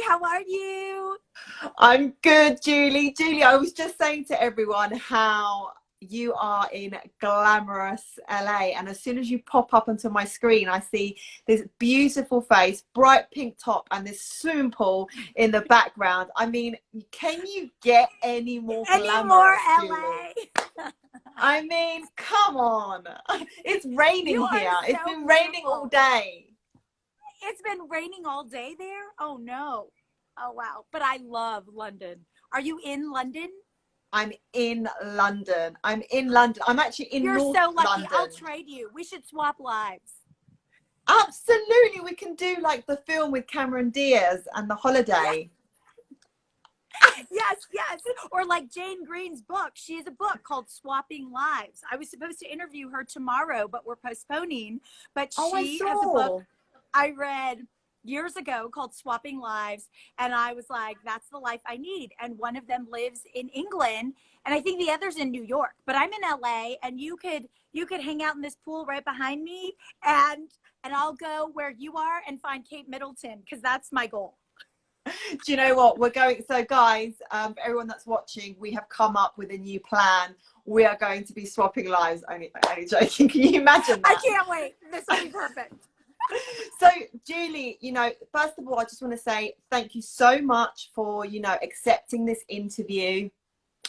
How are you? I'm good, Julie. Julie, I was just saying to everyone how you are in glamorous LA. And as soon as you pop up onto my screen, I see this beautiful face, bright pink top, and this swimming pool in the background. I mean, can you get any more Any more glamorous, Julie? LA? I mean, come on. It's raining You are here. It's so been raining all beautiful. day. It's been raining all day there? Oh, no. Oh, wow. But I love London. Are you in London? I'm in London. I'm in London. I'm actually in You're North so lucky. I'll London. trade you. We should swap lives. Absolutely. We can do like the film with Cameron Diaz and the holiday. Yes, yes. Or like Jane Green's book. She has a book called Swapping Lives. I was supposed to interview her tomorrow, but we're postponing. But Oh, I she has a book saw. I read years ago called Swapping Lives. And I was like, that's the life I need. And one of them lives in England. And I think the other's in New York. But I'm in LA, and you could hang out in this pool right behind me, and I'll go where you are and find Kate Middleton, because that's my goal. Do you know what? We're going. So, guys, for everyone that's watching, we have come up with a new plan. We are going to be swapping lives. Only joking. Can you imagine I that? can't wait. This will be perfect. So, Julie, first of all, I just want to say thank you so much for, accepting this interview,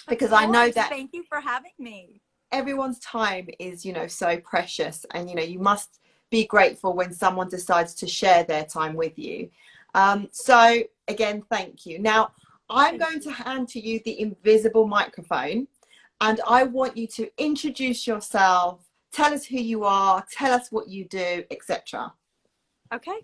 because I know that Thank you for having me. everyone's time is, so precious, and, you must be grateful when someone decides to share their time with you. So again, thank you. Now, I'm going to hand to you the invisible microphone, and I want you to introduce yourself, tell us who you are, tell us what you do, etc. Okay,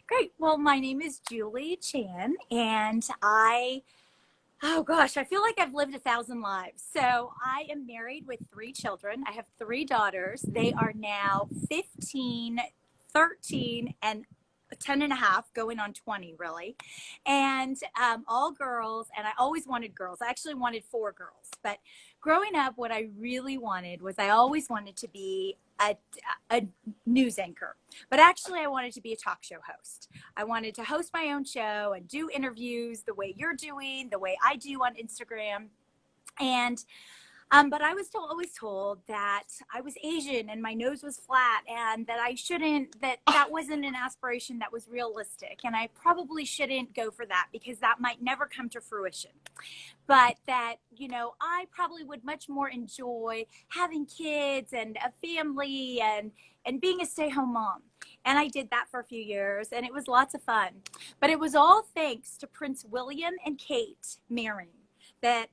great. Well, my name is Julie Chan, and oh gosh, I feel like I've lived 1,000 lives. So I am married with 3 children. I have 3 daughters. They are now 15, 13, and 10 and a half, going on 20 really. And all girls. And I always wanted girls. I actually wanted 4 girls. But growing up, what I really wanted was, I always wanted to be a news anchor. But actually, I wanted to be a talk show host. I wanted to host my own show and do interviews the way you're doing, the way I do on Instagram. And but I was always told that I was Asian and my nose was flat, and that I shouldn't, that wasn't an aspiration that was realistic. And I probably shouldn't go for that, because that might never come to fruition. But that, I probably would much more enjoy having kids and a family, and being a stay-home mom. And I did that for a few years, and it was lots of fun. But it was all thanks to Prince William and Kate marrying that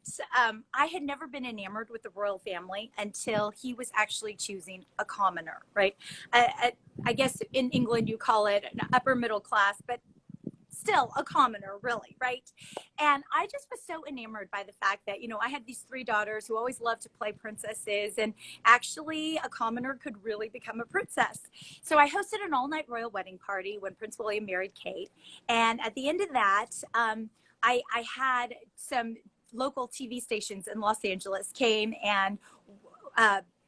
I had never been enamored with the royal family until he was actually choosing a commoner, right? I guess in England you call it an upper middle class, but still a commoner, really, right? And I just was so enamored by the fact that, I had these 3 daughters who always loved to play princesses, and actually a commoner could really become a princess. So I hosted an all-night royal wedding party when Prince William married Kate. And at the end of that, I had some local TV stations in Los Angeles came and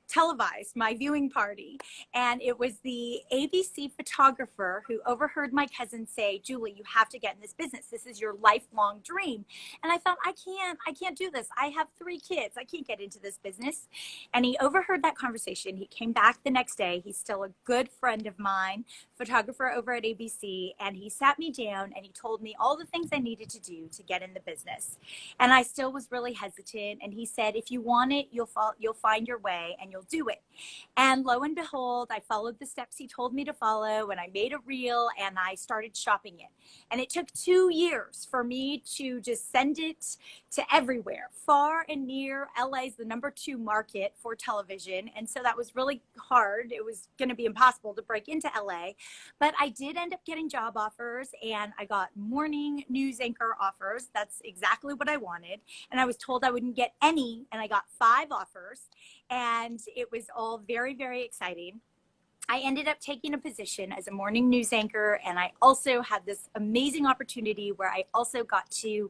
televised my viewing party. And it was the ABC photographer who overheard my cousin say, Julie, you have to get in this business. This is your lifelong dream. And I thought, I can't do this. I have 3 kids. I can't get into this business. And he overheard that conversation. He came back the next day. He's still a good friend of mine, photographer over at ABC. And he sat me down and he told me all the things I needed to do to get in the business. And I still was really hesitant. And he said, if you want it, you'll find your way, and you'll do it. And lo and behold, I followed the steps he told me to follow, and I made a reel, and I started shopping it. And it took 2 years for me to just send it to everywhere, far and near. LA is the #2 market for television. And so that was really hard. It was going to be impossible to break into LA. But I did end up getting job offers, and I got morning news anchor offers. That's exactly what I wanted. And I was told I wouldn't get any, and I got 5 offers. And it was all very, very exciting. I ended up taking a position as a morning news anchor, and I also had this amazing opportunity where I also got to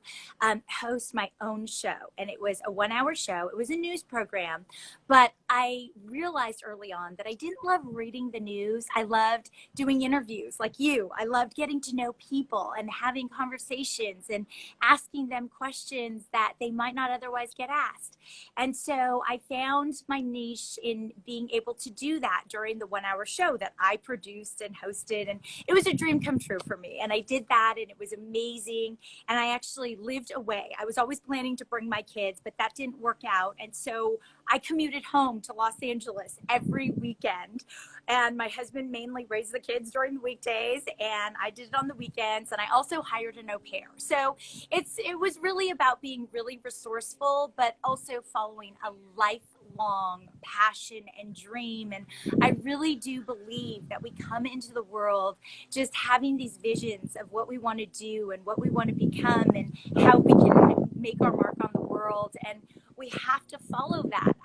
host my own show. And it was a 1-hour show. It was a news program, but I realized early on that I didn't love reading the news. I loved doing interviews like you. I loved getting to know people and having conversations and asking them questions that they might not otherwise get asked. And so I found my niche in being able to do that during the 1 hour show that I produced and hosted. And it was a dream come true for me. And I did that, and it was amazing. And I actually lived away. I was always planning to bring my kids, but that didn't work out. And so I commuted home to Los Angeles every weekend, and my husband mainly raised the kids during the weekdays, and I did it on the weekends, and I also hired an au pair. So it was really about being really resourceful, but also following a lifelong passion and dream. And I really do believe that we come into the world just having these visions of what we want to do and what we want to become and how we can make our mark on the world. And we have to follow that.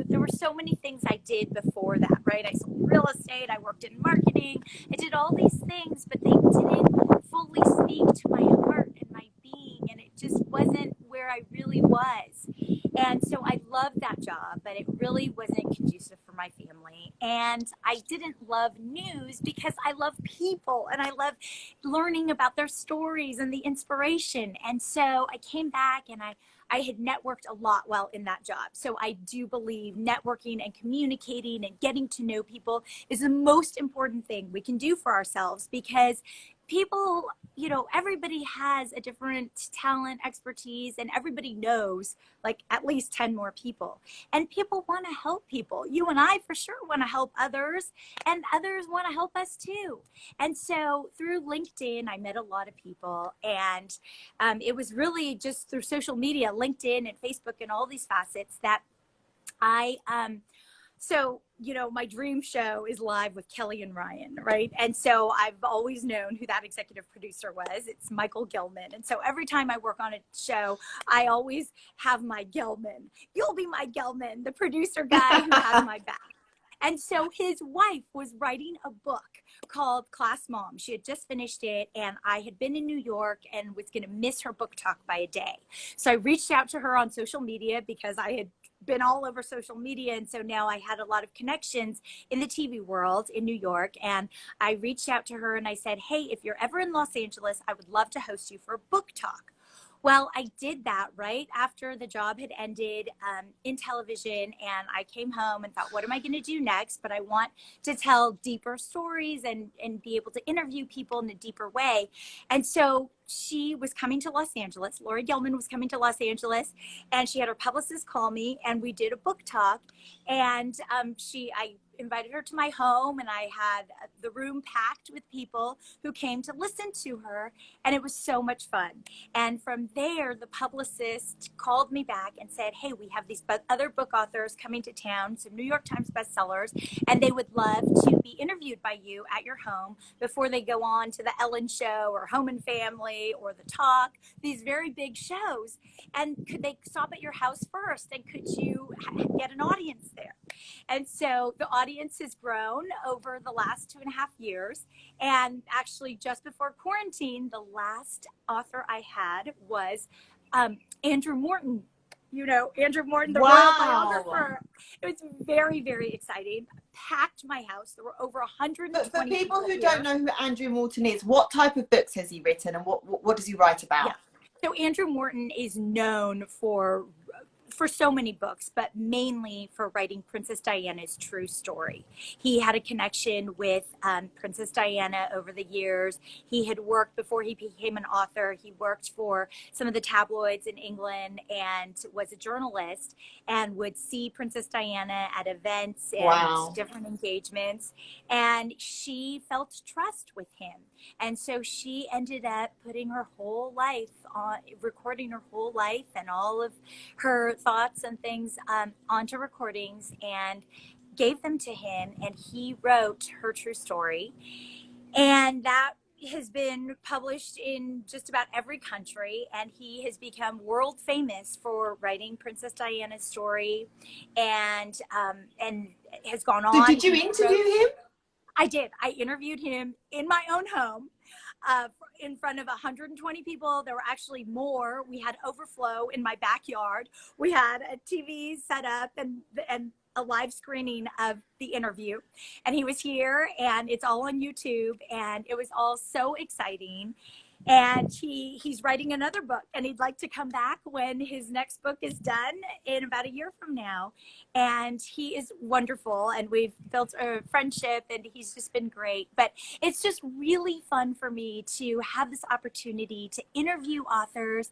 There were so many things I did before that, right? I sold real estate, I worked in marketing, I did all these things, but they didn't fully speak to my heart and my being, and it just wasn't where I really was. And so I loved that job, but it really wasn't conducive for my family. And I didn't love news because I love people and I love learning about their stories and the inspiration. And so I came back, and I had networked a lot while in that job. So I do believe networking and communicating and getting to know people is the most important thing we can do for ourselves, because people, everybody has a different talent, expertise, and everybody knows like at least 10 more people. And people want to help people. You and I for sure want to help others, and others want to help us too. And so through LinkedIn, I met a lot of people, and it was really just through social media, LinkedIn and Facebook and all these facets, that I so, my dream show is live with Kelly and Ryan, right? And so I've always known who that executive producer was. It's Michael Gilman. And so every time I work on a show, I always have my Gilman. You'll be my Gilman, the producer guy who has my back. And so his wife was writing a book called Class Mom. She had just finished it, and I had been in New York and was going to miss her book talk by a day. So I reached out to her on social media because I had been all over social media. And so now I had a lot of connections in the TV world in New York. And I reached out to her and I said, hey, if you're ever in Los Angeles, I would love to host you for a book talk. Well, I did that right after the job had ended in television, and I came home and thought, what am I going to do next? But I want to tell deeper stories and be able to interview people in a deeper way. And so she was coming to Los Angeles. Lori Gelman was coming to Los Angeles, and she had her publicist call me, and we did a book talk. And I invited her to my home, and I had the room packed with people who came to listen to her, and it was so much fun. And from there, the publicist called me back and said, hey, we have these other book authors coming to town, some New York Times bestsellers, and they would love to be interviewed by you at your home before they go on to the Ellen Show or Home and Family or The Talk, these very big shows. And could they stop at your house first, and could you get an audience there? And so the audience has grown over the last 2.5 years. And actually, just before quarantine, the last author I had was Andrew Morton. Andrew Morton, the royal biographer. It was very, very exciting. Packed my house. There were over 120 But for people who here. don't know who Andrew Morton is, what type of books has he written, and what does he write about? Yeah. So Andrew Morton is known for so many books, but mainly for writing Princess Diana's true story. He had a connection with Princess Diana over the years. He had worked, before he became an author, he worked for some of the tabloids in England and was a journalist, and would see Princess Diana at events and different engagements. And she felt trust with him. And so she ended up putting her whole life on, recording her whole life and all of her thoughts and things onto recordings, and gave them to him, and he wrote her true story. And that has been published in just about every country, and he has become world famous for writing Princess Diana's story, and has gone on. So did you interview him? I did. I interviewed him in my own home, in front of 120 people. There were actually more. We had overflow in my backyard. We had a TV set up, and a live screening of the interview, and he was here, and it's all on YouTube, and it was all so exciting. And he's writing another book, and he'd like to come back when his next book is done in about a year from now. And he is wonderful, and we've built a friendship, and he's just been great. But it's just really fun for me to have this opportunity to interview authors.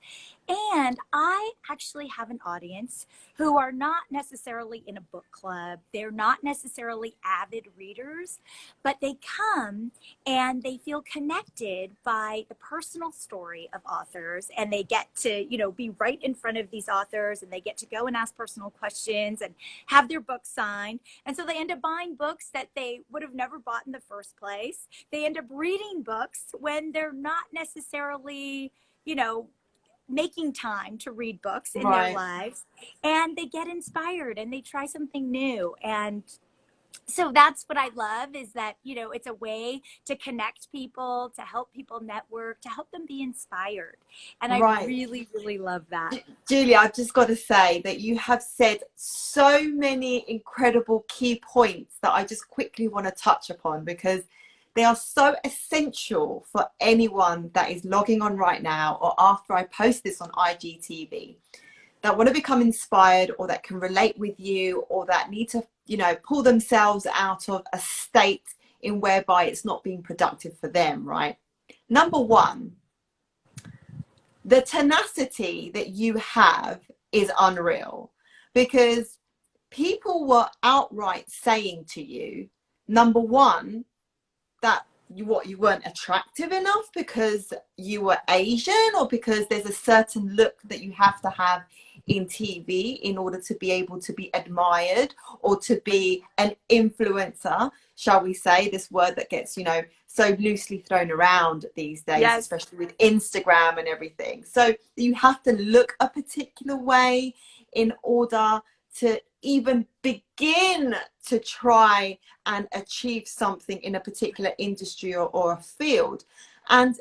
And I actually have an audience who are not necessarily in a book club. They're not necessarily avid readers, but they come and they feel connected by the personal story of authors, and they get to, be right in front of these authors, and they get to go and ask personal questions and have their books signed. And so they end up buying books that they would have never bought in the first place. They end up reading books when they're not necessarily, making time to read books in their lives, and they get inspired and they try something new. And so that's what I love, is that, it's a way to connect people, to help people network, to help them be inspired. And I really, really love that. Julia, I've just got to say that you have said so many incredible key points that I just quickly want to touch upon, because they are so essential for anyone that is logging on right now, or after I post this on IGTV, that want to become inspired, or that can relate with you, or that need to, pull themselves out of a state in whereby it's not being productive for them, right? Number one, the tenacity that you have is unreal, because people were outright saying to you, number one, that you weren't attractive enough because you were Asian, or because there's a certain look that you have to have in TV in order to be able to be admired, or to be an influencer, shall we say, this word that gets, so loosely thrown around these days, especially with Instagram and everything. So you have to look a particular way in order to even begin to try and achieve something in a particular industry or a field. And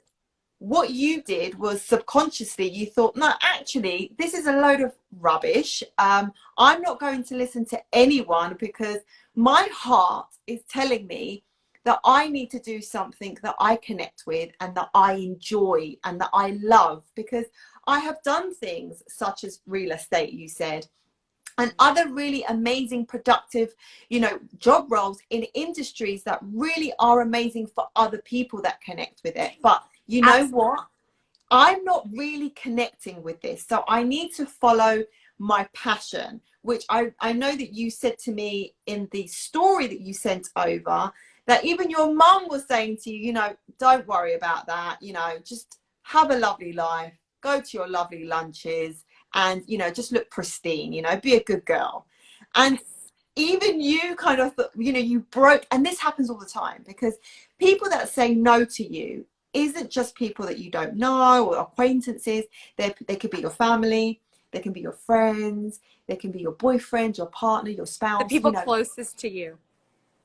what you did was, subconsciously you thought, no, actually this is a load of rubbish. I'm not going to listen to anyone, because my heart is telling me that I need to do something that I connect with, and that I enjoy, and that I love, because I have done things such as real estate, you said, and other really amazing, productive, job roles in industries that really are amazing for other people that connect with it. But you know what? I'm not really connecting with this. So I need to follow my passion, which I know that you said to me in the story that you sent over, that even your mum was saying to you, don't worry about that, just have a lovely life, go to your lovely lunches, and just look pristine, be a good girl. And even you kind of thought, you broke. And this happens all the time, because people that say no to you isn't just people that you don't know, or acquaintances. They could be your family, they can be your friends, they can be your boyfriend, your partner, your spouse, the people closest to you.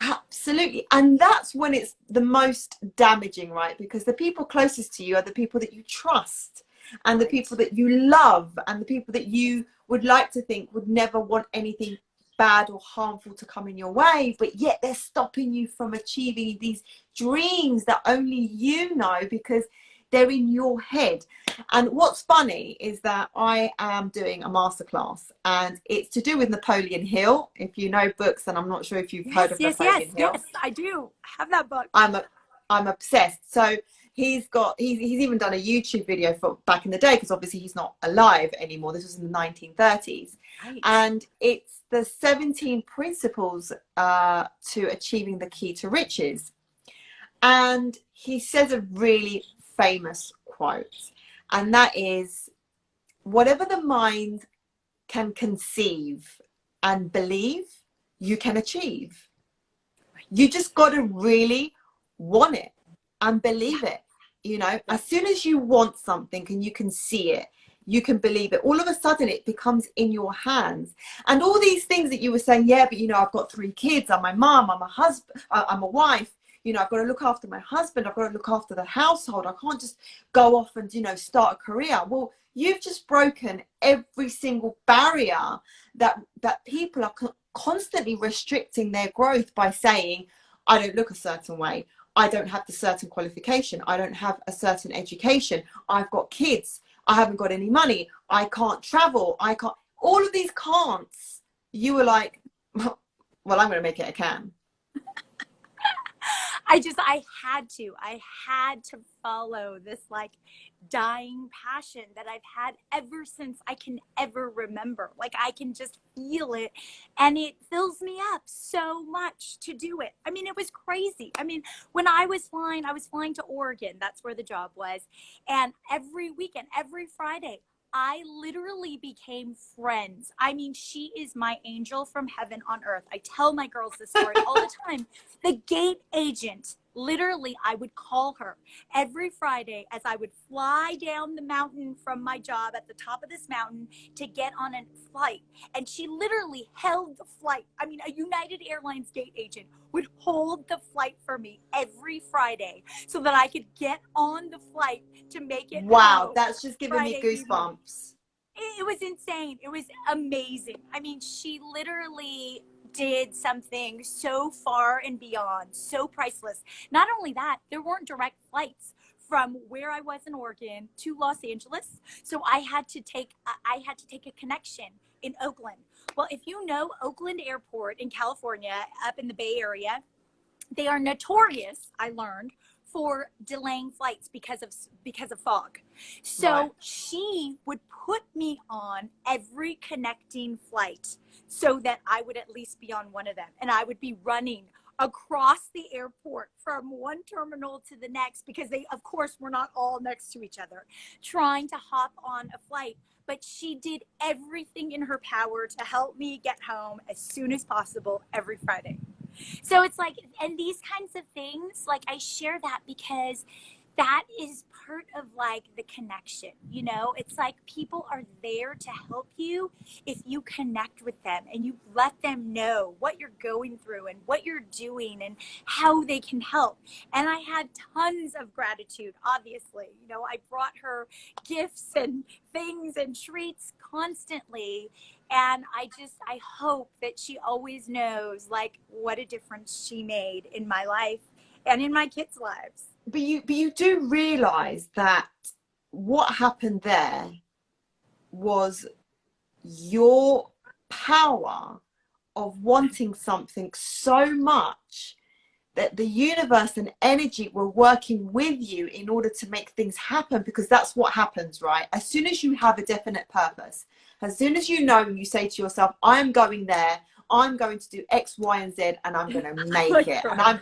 Absolutely. And that's when it's the most damaging, right? Because the people closest to you are the people that you trust, and the people that you love, and the people that you would like to think would never want anything bad or harmful to come in your way, but yet they're stopping you from achieving these dreams that only you know, because they're in your head. And what's funny is that I am doing a masterclass, and it's to do with Napoleon Hill. If you know books, and I'm not sure if you've heard of Napoleon Hill. Yes, I do have that book. I'm obsessed. So he's even done a YouTube video for back in the day, because obviously he's not alive anymore. This was in the 1930s. Right. And it's the 17 principles to achieving the key to riches. And he says a really famous quote, and that is, whatever the mind can conceive and believe, you can achieve. You just got to really want it and believe it. As soon as you want something and you can see it, you can believe it, all of a sudden it becomes in your hands. And all these things that you were saying, yeah, but I've got 3 kids, I'm my mom, I'm a husband, I'm a wife, I've got to look after my husband, I've got to look after the household, I can't just go off and start a career. Well, you've just broken every single barrier that people constantly restricting their growth by saying, I don't look a certain way, I don't have the certain qualification, I don't have a certain education, I've got kids, I haven't got any money, I can't travel, I can't, all of these can'ts. You were like, well, I'm going to make it a can. I had to follow this like dying passion that I've had ever since I can ever remember. Like I can just feel it and it fills me up so much to do it. I mean, it was crazy. I mean, when I was flying to Oregon. That's where the job was. And every weekend, every Friday, I literally became friends. I mean, she is my angel from heaven on earth. I tell my girls this story all the time. The gate agent, literally, I would call her every Friday as I would fly down the mountain from my job at the top of this mountain to get on a flight. And she literally held the flight. I mean, a United Airlines gate agent would hold the flight for me every Friday so that I could get on the flight to make it Wow, home that's just giving me Friday evening. goosebumps. It was insane. It was amazing. I mean, she literally did something so far and beyond, so priceless. Not only that, there weren't direct flights from where I was in Oregon to Los Angeles, so I had to take a connection in Oakland. Well, if you know Oakland Airport in California, up in the Bay Area, they are notorious, I learned, for delaying flights because of fog. So Right. she would put me on every connecting flight so that I would at least be on one of them, and I would be running across the airport from one terminal to the next because they of course were not all next to each other, trying to hop on a flight. But she did everything in her power to help me get home as soon as possible every Friday. So it's like, and these kinds of things, like I share that because that is part of like the connection, you know? It's like people are there to help you if you connect with them and you let them know what you're going through and what you're doing and how they can help. And I had tons of gratitude, obviously. You know, I brought her gifts and things and treats constantly. And I hope that she always knows like what a difference she made in my life and in my kids' lives. But you do realize that what happened there was your power of wanting something so much that the universe and energy were working with you in order to make things happen, because that's what happens, right? As soon as you have a definite purpose, as soon as you know and you say to yourself, I'm going there, I'm going to do X, Y, and Z, and I'm going to make it. And I'm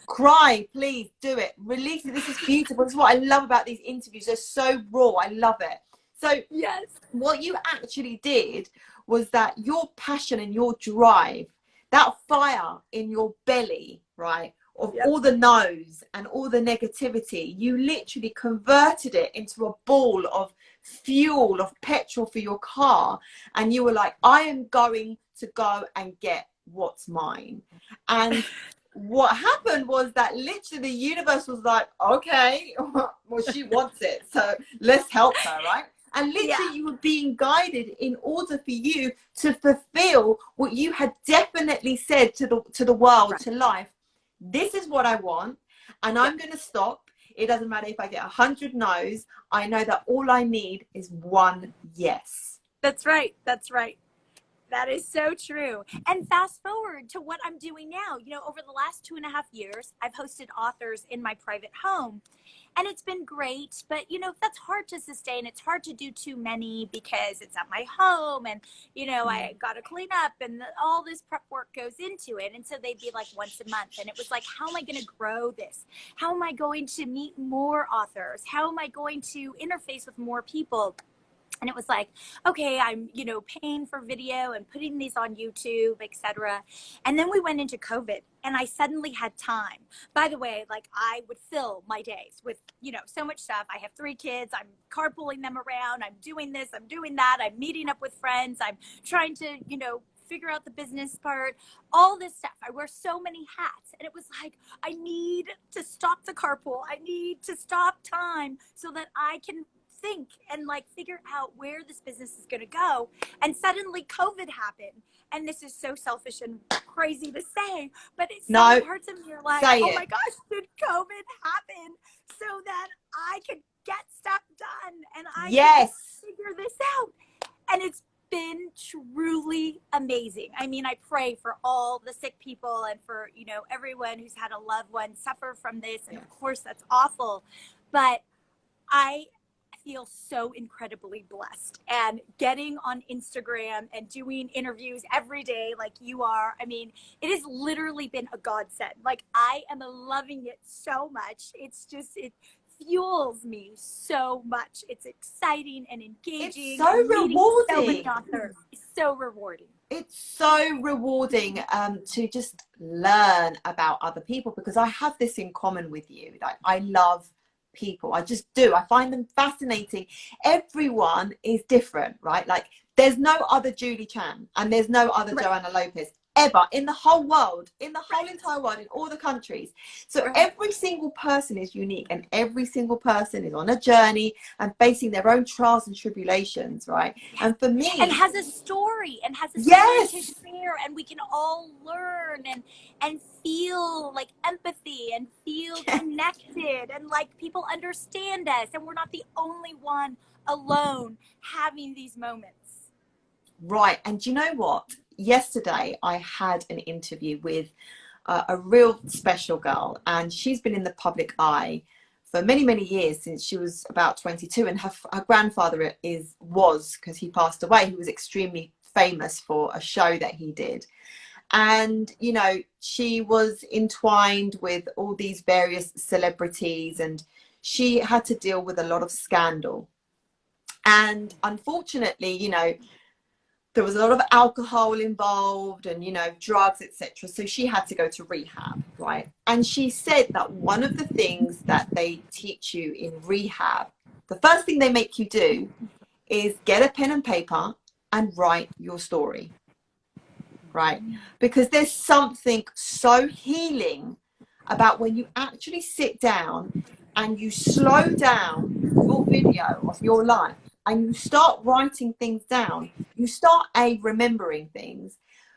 cry, please do it, release it. This is beautiful. This is what I love about these interviews. They're so raw. I love it. So Yes. what you actually did was that your passion and your drive, that fire in your belly, right, of Yep. all the no's and all the negativity, you literally converted it into a ball of fuel, of petrol for your car. And you were like, I am going to go and get what's mine. And what happened was that literally the universe was like, okay, well, she wants it, so let's help her, right? And Yeah. literally you were being guided in order for you to fulfill what you had definitely said to the world, Right. to life. This is what I want, and Yeah. I'm going to stop. It doesn't matter if I get 100 no's. I know that all I need is one yes. That's right. That's right. That is so true. And fast forward to what I'm doing now. You know, over the last 2.5 years, I've hosted authors in my private home. And it's been great, but you know, that's hard to sustain. It's hard to do too many because it's at my home and, you know, I got to clean up and all this prep work goes into it. And so they'd be like once a month. And it was like, how am I going to grow this? How am I going to meet more authors? How am I going to interface with more people? And it was like, okay, I'm, you know, paying for video and putting these on YouTube, etc. And then we went into COVID and I suddenly had time. By the way, like I would fill my days with, you know, so much stuff. I have 3 kids. I'm carpooling them around. I'm doing this. I'm doing that. I'm meeting up with friends. I'm trying to, you know, figure out the business part, all this stuff. I wear so many hats. And it was like, I need to stop the carpool. I need to stop time so that I can think and like figure out where this business is going to go. And suddenly COVID happened. And this is so selfish and crazy to say, but it's No, some parts of me are like, say oh it. my gosh, did COVID happen so that I could get stuff done and I could Yes. figure this out? And it's been truly amazing. I mean, I pray for all the sick people and for, you know, everyone who's had a loved one suffer from this. And of course, that's awful. But I feel so incredibly blessed, and getting on Instagram and doing interviews every day like you are. I mean, it has literally been a godsend. Like, I am loving it so much. It's just, it fuels me so much. It's exciting and engaging. It's so And meeting so many rewarding. authors is so rewarding. It's so rewarding to just learn about other people, because I have this in common with you. Like, I love people. I just do. I find them fascinating. Everyone is different, right? Like, there's no other Julie Chan and there's no other Joanna Lopez ever in the whole world, in the whole entire world, in all the countries. So every single person is unique, and every single person is on a journey and facing their own trials and tribulations, right? And for me, and has a story to share, and we can all learn and feel like empathy and feel connected, and like people understand us, and we're not the only one alone having these moments. Right. And you know what? Yesterday, I had an interview with a real special girl, and she's been in the public eye for many, many years, since she was about 22. And her grandfather was, because he passed away, he was extremely famous for a show that he did. And, you know, she was entwined with all these various celebrities, and she had to deal with a lot of scandal. And unfortunately, you know, there was a lot of alcohol involved and, you know, drugs, etc. So she had to go to rehab, right? And she said that one of the things that they teach you in rehab, the first thing they make you do is get a pen and paper and write your story, right? Because there's something so healing about when you actually sit down and you slow down your video of your life and you start writing things down. You start remembering things.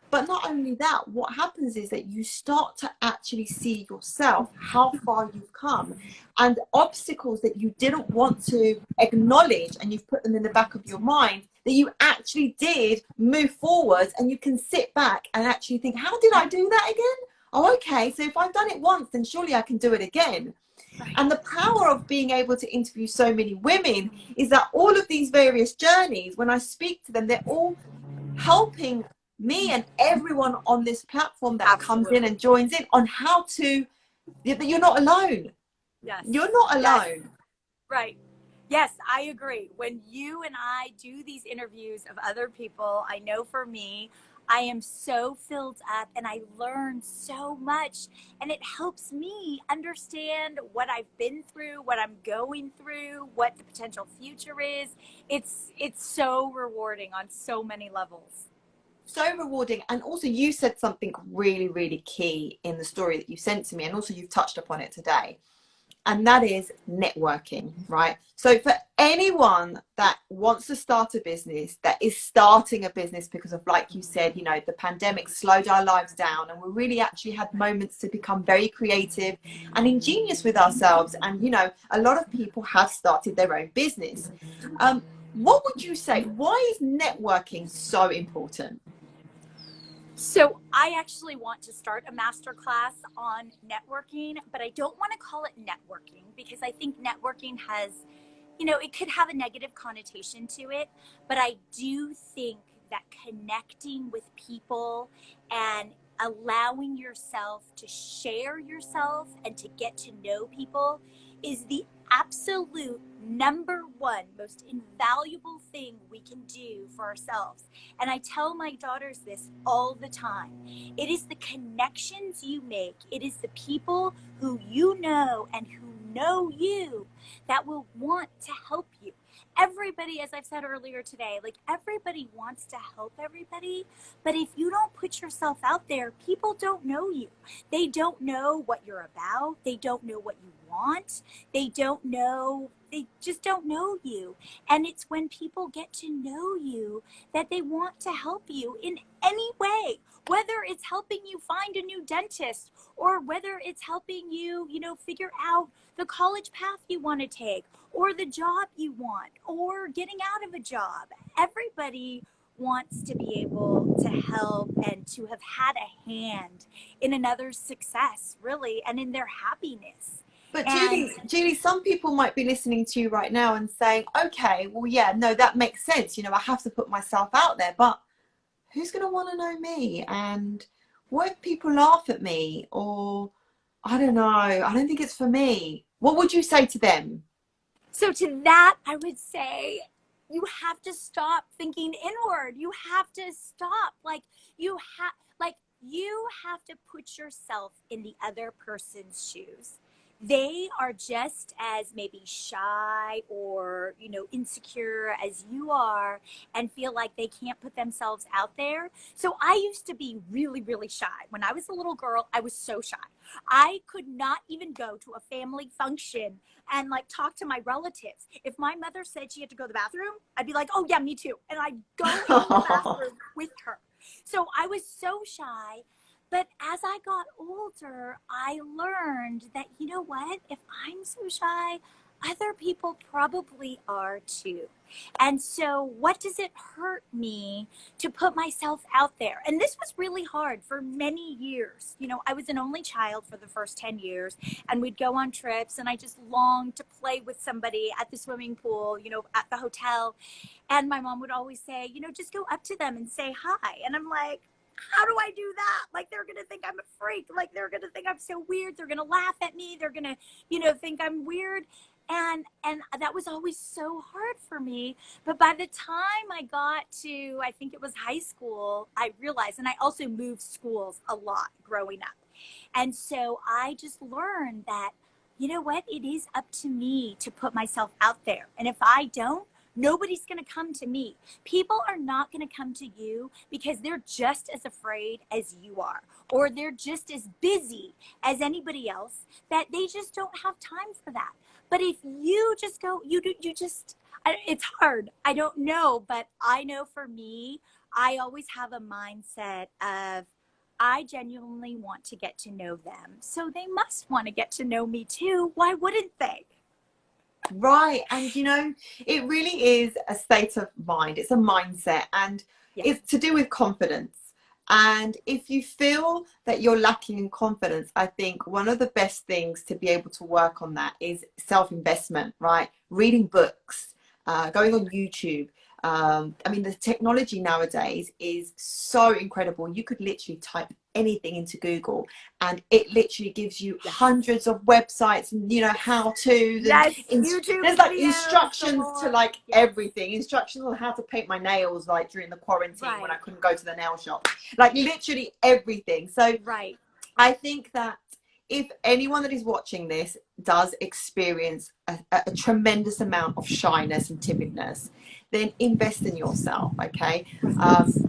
But not only that, what happens is that you start to actually see yourself, how far you've come, and obstacles that you didn't want to acknowledge, and you've put them in the back of your mind, that you actually did move forward. And you can sit back and actually think, how did I do that again? Oh, okay, so if I've done it once, then surely I can do it again. And the power of being able to interview so many women is that all of these various journeys, when I speak to them, they're all helping me and everyone on this platform that comes in and joins in on how to, you're not alone. Yes. You're not alone. Yes. Right. Yes, I agree. When you and I do these interviews of other people, I know for me, I am so filled up and I learn so much, and it helps me understand what I've been through, what I'm going through, what the potential future is. It's so rewarding on so many levels. So rewarding. And also, you said something really, really key in the story that you sent to me, and also you've touched upon it today, and that is networking, right? So for anyone that wants to start a business, that is starting a business because of, like you said, you know, the pandemic slowed our lives down, and we really actually had moments to become very creative and ingenious with ourselves. And, you know, a lot of people have started their own business. What would you say? Why is networking so important? So I actually want to start a masterclass on networking, but I don't want to call it networking, because I think networking has, you know, it could have a negative connotation to it. But I do think that connecting with people and allowing yourself to share yourself and to get to know people is the absolute number one most invaluable thing we can do for ourselves. And I tell my daughters this all the time. It is the connections you make, it is the people who you know and who know you that will want to help you. Everybody, as I've said earlier today, like, everybody wants to help everybody, but if you don't put yourself out there, people don't know you. They don't know what you're about. They don't know what you want. They don't know they just don't know you. And it's when people get to know you that they want to help you in any way, whether it's helping you find a new dentist, or whether it's helping you, figure out the college path you want to take, or the job you want, or getting out of a job. Everybody wants to be able to help and to have had a hand in another's success, really, and in their happiness. But And Julie, some people might be listening to you right now and saying, okay, well, yeah, no, that makes sense. I have to put myself out there, but who's going to want to know me? And what if people laugh at me? Or I don't know, I don't think it's for me. What would you say to them? so to that, I would say you have to stop thinking inward. You have to stop. You have to put yourself in the other person's shoes. They are just as maybe shy or, insecure as you are, and feel like they can't put themselves out there. So I used to be really, really shy. When I was a little girl, I was so shy. I could not even go to a family function and talk to my relatives. If my mother said she had to go to the bathroom, I'd be like, oh yeah, me too. And I'd go in the bathroom with her. So I was so shy. But as I got older, I learned that, you know what? If I'm so shy, other people probably are too. And so what does it hurt me to put myself out there? And this was really hard for many years. I was an only child for the first 10 years, and we'd go on trips, and I just longed to play with somebody at the swimming pool, at the hotel. And my mom would always say, just go up to them and say hi. And I'm like, how do I do that? They're going to think I'm a freak. They're going to think I'm so weird. They're going to laugh at me. They're going to, think I'm weird. And that was always so hard for me. But by the time I got to, I think it was high school, I realized, and I also moved schools a lot growing up. And so I just learned that, you know what? It is up to me to put myself out there. And if I don't, nobody's going to come to me. People are not going to come to you because they're just as afraid as you are, or they're just as busy as anybody else, that they just don't have time for that. But if you just go, it's hard. I don't know, but I know for me, I always have a mindset of, I genuinely want to get to know them, so they must want to get to know me too. Why wouldn't they? Right. And it really is a state of mind. It's a mindset, and it's to do with confidence. And if you feel that you're lacking in confidence, I think one of the best things to be able to work on that is self-investment, right? Reading books, going on YouTube. The technology nowadays is so incredible. You could literally type anything into Google, and it literally gives you hundreds of websites and how to. YouTube there's videos, instructions to everything. Instructions on how to paint my nails during the quarantine when I couldn't go to the nail shop. Literally everything. So I think that if anyone that is watching this does experience a tremendous amount of shyness and timidness, then invest in yourself, okay?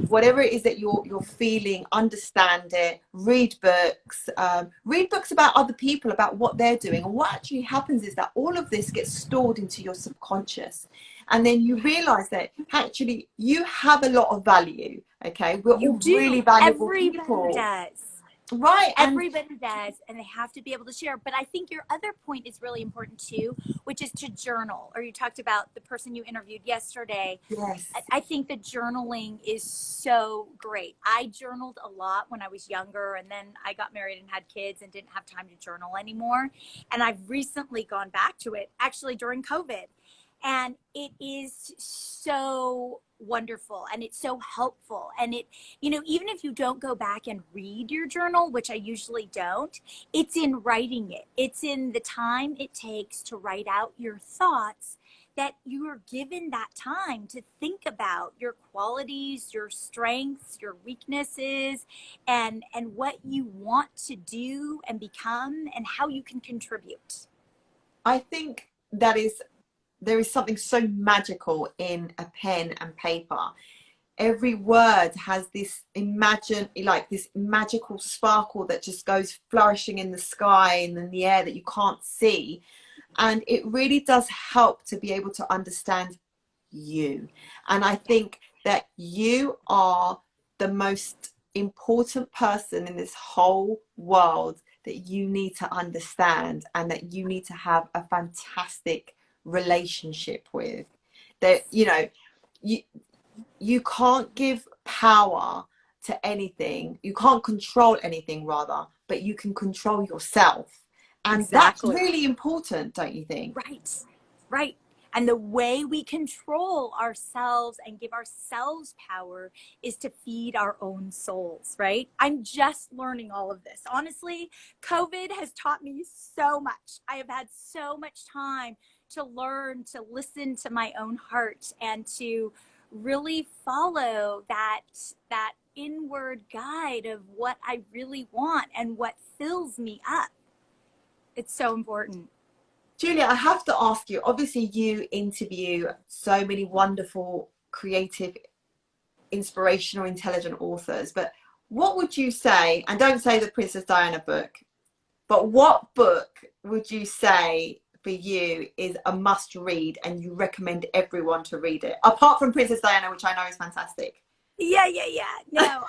Whatever it is that you're feeling, understand it, read books about other people, about what they're doing. And what actually happens is that all of this gets stored into your subconscious. And then you realize that actually you have a lot of value, okay? We're all really valuable people. Does. Right. Everybody does, and they have to be able to share. But I think your other point is really important too, which is to journal. Or you talked about the person you interviewed yesterday. Yes. I think that journaling is so great. I journaled a lot when I was younger, and then I got married and had kids and didn't have time to journal anymore. And I've recently gone back to it, actually during COVID. And it is so wonderful, and it's so helpful. And it, even if you don't go back and read your journal, which I usually don't, it's in writing it. It's in the time it takes to write out your thoughts, that you are given that time to think about your qualities, your strengths, your weaknesses, and what you want to do and become, and how you can contribute. I think there is something so magical in a pen and paper. Every word has this this magical sparkle that just goes flourishing in the sky and in the air that you can't see. And it really does help to be able to understand you. And I think that you are the most important person in this whole world that you need to understand, and that you need to have a fantastic relationship with. That, you know, you can't give power to anything, you can't control anything rather, but you can control yourself. And that's Exactly. really important, don't you think? Right, right. And the way we control ourselves and give ourselves power is to feed our own souls, right? I'm just learning all of this. Honestly, COVID has taught me so much. I have had so much time to learn, to listen to my own heart, and to really follow that inward guide of what I really want and what fills me up. It's so important. Julia, I have to ask you, obviously you interview so many wonderful, creative, inspirational, intelligent authors, but what would you say, and don't say the Princess Diana book, but what book would you say for you is a must read and you recommend everyone to read it, apart from Princess Diana, which I know is fantastic? Yeah. No,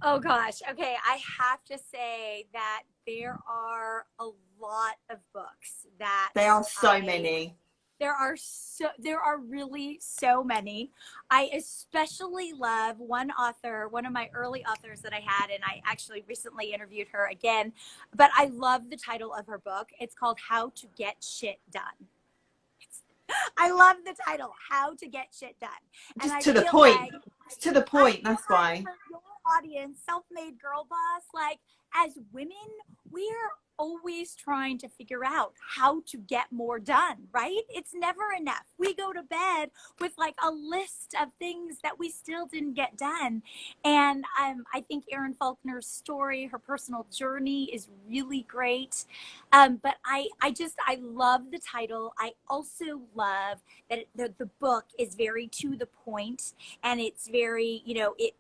oh gosh. Okay, I have to say that there are a lot of books that There are so I many. there are really so many. I especially love one author, one of my early authors that I had, and I actually recently interviewed her again, but I love the title of her book. It's called How to Get Shit Done. I love the title, How to Get Shit Done. And Just I to the feel point. like It's to the I point, feel that's like why. for your audience, self-made girl boss, like as women, we're always trying to figure out how to get more done, right? It's never enough. We go to bed with like a list of things that we still didn't get done. And I think Erin Faulkner's story, her personal journey is really great. But I love the title. I also love that the book is very to the point, and it's very, it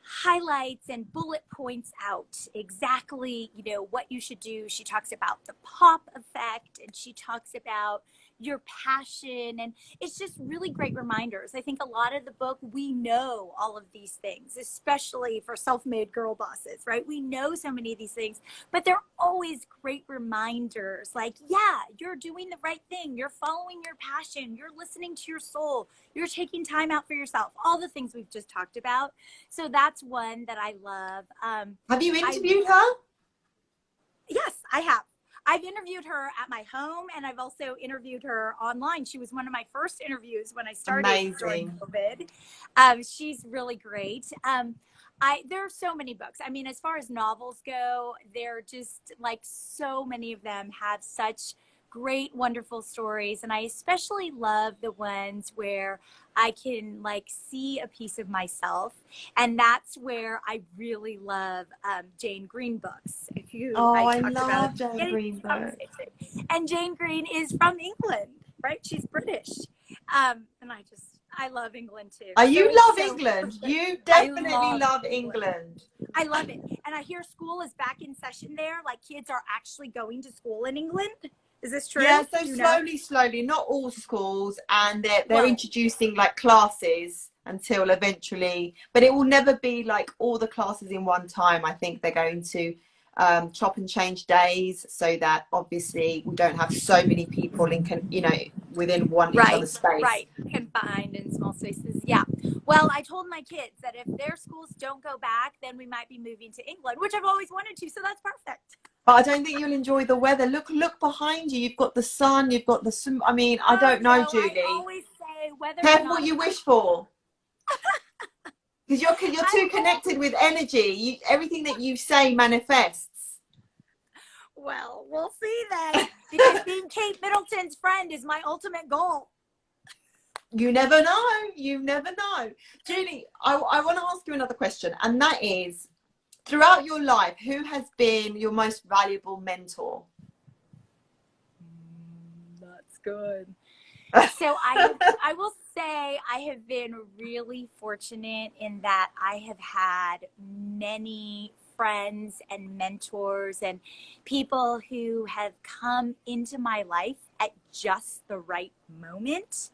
highlights and bullet points out exactly, what you should do. She talks about the pop effect, and she talks about your passion, and it's just really great reminders. I think a lot of the book, we know all of these things, especially for self-made girl bosses, right? We know so many of these things, but they're always great reminders, like, yeah, you're doing the right thing, you're following your passion, you're listening to your soul, you're taking time out for yourself, all the things we've just talked about. So that's one that I love. Have you I interviewed her? Yes, I have. I've interviewed her at my home, and I've also interviewed her online. She was one of my first interviews when I started during Amazing. COVID. She's really great. There are so many books. I mean, as far as novels go, they're just like so many of them have such great, wonderful stories. And I especially love the ones where I can like see a piece of myself. And that's where I really love Jane Green books, who Oh, I I talked about at love the Jane beginning of this Greenberg. conversation. And Jane Green is from England, right? She's British. And I love England too. Oh, So you it's love so England. perfect. You I definitely love love England. England. I love it. And I hear school is back in session there. Like kids are actually going to school in England. Is this true? Yeah, so Do you know? slowly, not all schools, and they're Well, introducing like classes until eventually, but it will never be like all the classes in one time. I think they're going to chop and change days so that obviously we don't have so many people in, within one each right, other's space. right. Confined in small spaces. Yeah. Well, I told my kids that if their schools don't go back, then we might be moving to England, which I've always wanted to. So that's perfect. But I don't think you'll enjoy the weather. Look behind you. You've got the sun. You've got the sun. I mean, I Oh don't know, no, I Julie. always say weather's Careful what not a you factor. wish for, because you're I too connected with energy. Everything that you say manifests. Well, we'll see then, because being Kate Middleton's friend is my ultimate goal. You never know. You never know. Julie, I want to ask you another question, and that is, throughout your life, who has been your most valuable mentor? That's good. So I will say I have been really fortunate in that I have had many friends and mentors and people who have come into my life at just the right moment.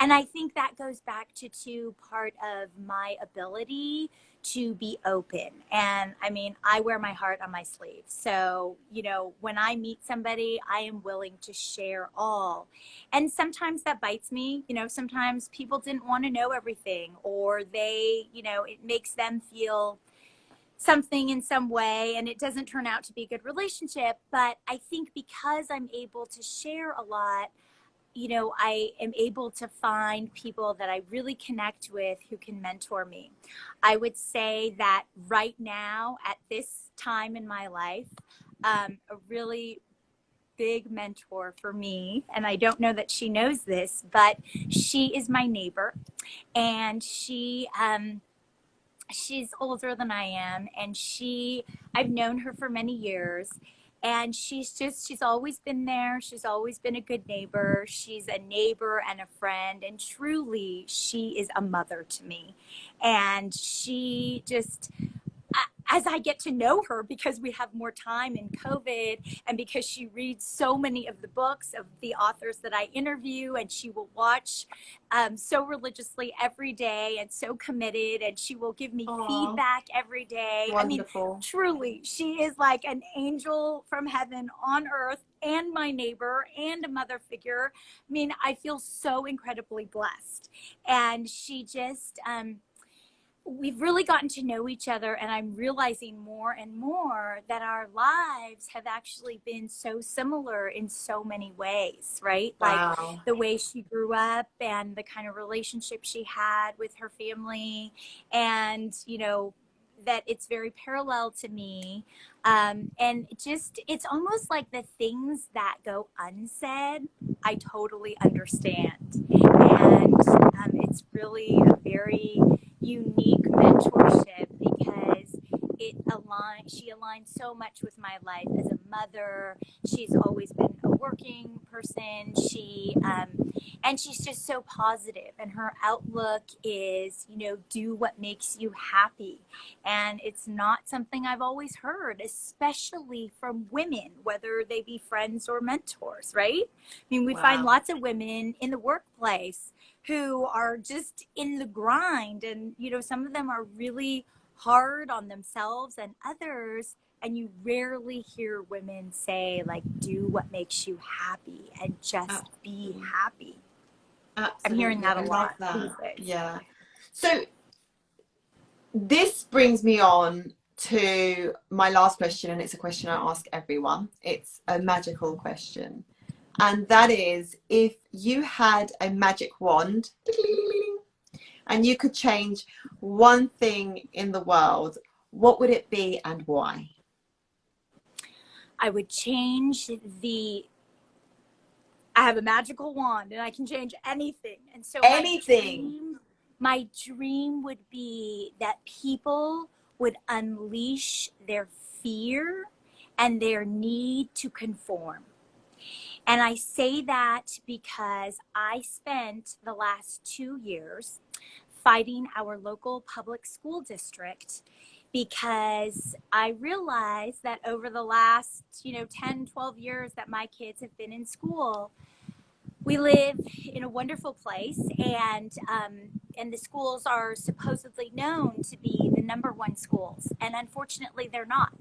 And I think that goes back to part of my ability to be open. And I mean, I wear my heart on my sleeve. So, you know, when I meet somebody, I am willing to share all. And sometimes that bites me. You know, sometimes people didn't want to know everything, or they, you know, it makes them feel something in some way and it doesn't turn out to be a good relationship. But I think because I'm able to share a lot, you know, I am able to find people that I really connect with who can mentor me. I would say that right now, at this time in my life, a really big mentor for me, and I don't know that she knows this, but she is my neighbor, and she's older than I am, and I've known her for many years, and she's always been there. She's always been a good neighbor. She's a neighbor and a friend, and truly she is a mother to me. And she just, as I get to know her, because we have more time in COVID, and because she reads so many of the books of the authors that I interview, and she will watch so religiously every day and so committed, and she will give me Aw, feedback every day. I mean, wonderful. truly, she is like an angel from heaven on earth, and my neighbor and a mother figure. I mean, I feel so incredibly blessed. And she just, we've really gotten to know each other, and I'm realizing more and more that our lives have actually been so similar in so many ways, right? Like Wow. the way she grew up and the kind of relationship she had with her family, and you know, that it's very parallel to me. And just, it's almost like the things that go unsaid, I totally understand. And it's really a very unique mentorship, because she aligns so much with my life as a mother. She's always been a working person. And she's just so positive, and her outlook is, you know, do what makes you happy. And it's not something I've always heard, especially from women, whether they be friends or mentors, right? I mean, we find Wow. lots of women in the workplace who are just in the grind, and you know, some of them are really hard on themselves and others, and you rarely hear women say, like, do what makes you happy and just be Absolutely. happy. I'm hearing Absolutely. that I a love lot these that. days. Yeah. So this brings me on to my last question, and it's a question I ask everyone. It's a magical question. And that is, if you had a magic wand and you could change one thing in the world, what would it be and why? I would change the I have a magical wand and I can change anything. And so Anything. my dream would be that people would unleash their fear and their need to conform. And I say that because I spent the last 2 years fighting our local public school district, because I realized that over the last, you know, 10, 12 years that my kids have been in school, we live in a wonderful place, and the schools are supposedly known to be the number one schools, and unfortunately they're not.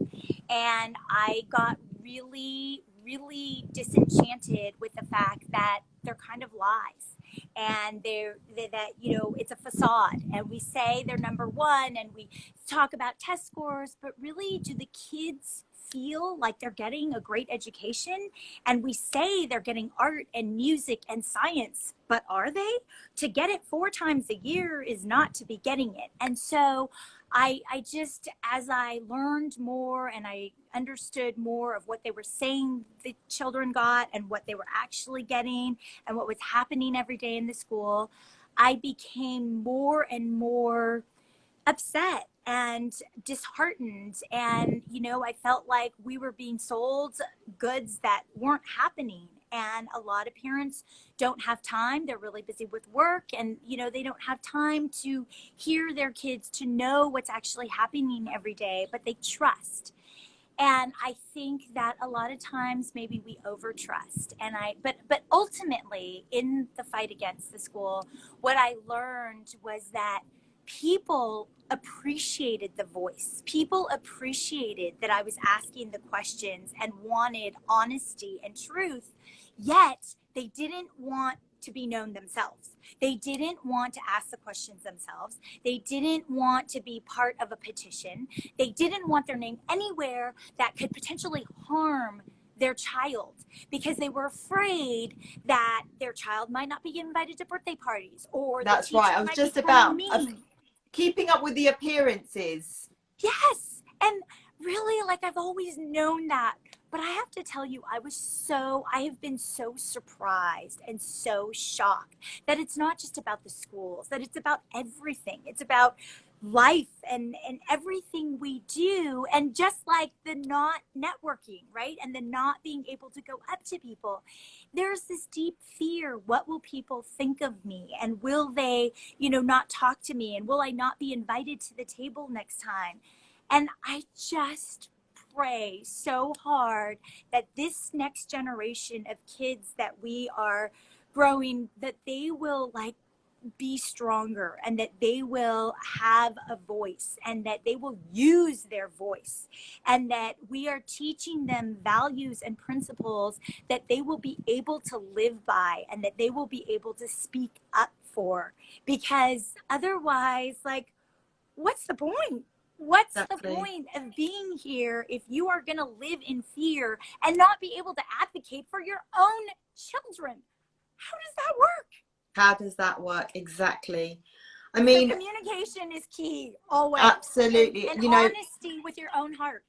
And I got really, really disenchanted with the fact that they're kind of lies, and they're that, you know, it's a facade, and we say they're number one and we talk about test scores, but really, do the kids feel like they're getting a great education? And we say they're getting art and music and science, but are they? To get it 4 times a year is not to be getting it. And so I just, as I learned more and I understood more of what they were saying the children got and what they were actually getting and what was happening every day in the school, I became more and more upset and disheartened. And, you know, I felt like we were being sold goods that weren't happening. And a lot of parents don't have time. They're really busy with work, and they don't have time to hear their kids, to know what's actually happening every day, but they trust. And I think that a lot of times maybe we overtrust. But ultimately, in the fight against the school, what I learned was that people appreciated the voice. People appreciated that I was asking the questions and wanted honesty and truth, yet they didn't want to be known themselves. They didn't want to ask the questions themselves. They didn't want to be part of a petition. They didn't want their name anywhere that could potentially harm their child, because they were afraid that their child might not be invited to birthday parties, or the That's teacher right. I was might just be calling about mean. keeping up with the appearances. Yes. And really, like, I've always known that. But I have to tell you, I have been so surprised and so shocked that it's not just about the schools, that it's about everything. It's about life and everything we do. And just like the not networking, right? And the not being able to go up to people, there's this deep fear. What will people think of me? And will they, not talk to me? And will I not be invited to the table next time? And I just pray so hard that this next generation of kids that we are growing, that they will be stronger, and that they will have a voice, and that they will use their voice, and that we are teaching them values and principles that they will be able to live by, and that they will be able to speak up for. Because otherwise, what's the point? What's the point of being here if you are going to live in fear and not be able to advocate for your own children? How does that work? How does that work? Exactly. I mean, so communication is key, always. Absolutely. And honesty with your own heart.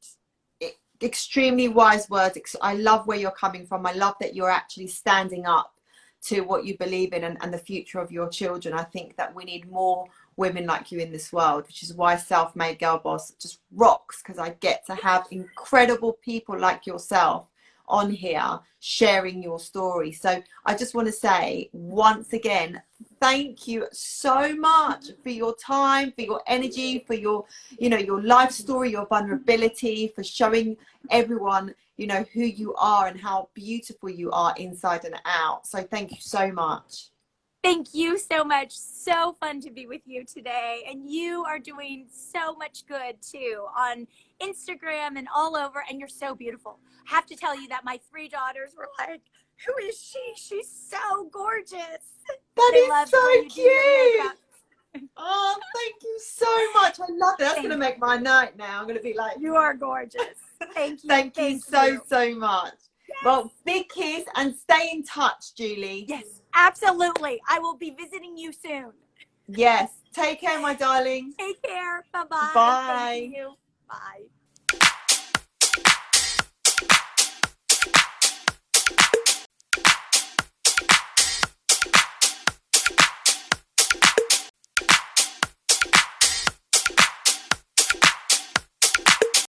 Extremely wise words. I love where you're coming from. I love that you're actually standing up to what you believe in and the future of your children. I think that we need more women like you in this world, which is why Self-Made Girl Boss just rocks, because I get to have incredible people like yourself on here sharing your story. So I just want to say once again, thank you so much for your time, for your energy, for your your life story, your vulnerability, for showing everyone who you are and how beautiful you are inside and out. So thank you so much. Thank you so much. So fun to be with you today. And you are doing so much good too on Instagram and all over. And you're so beautiful. I have to tell you that my 3 daughters were like, who is she? She's so gorgeous. That is so cute. Oh, thank you so much. I love it. That's going to make my night now. I'm going to be like, you are gorgeous. Thank you. Thank you so much. Yes. Well, big kiss and stay in touch, Julie. Yes, absolutely. I will be visiting you soon. Yes. Take care, my darling. Take care. Bye-bye. Bye. Thank you. Bye.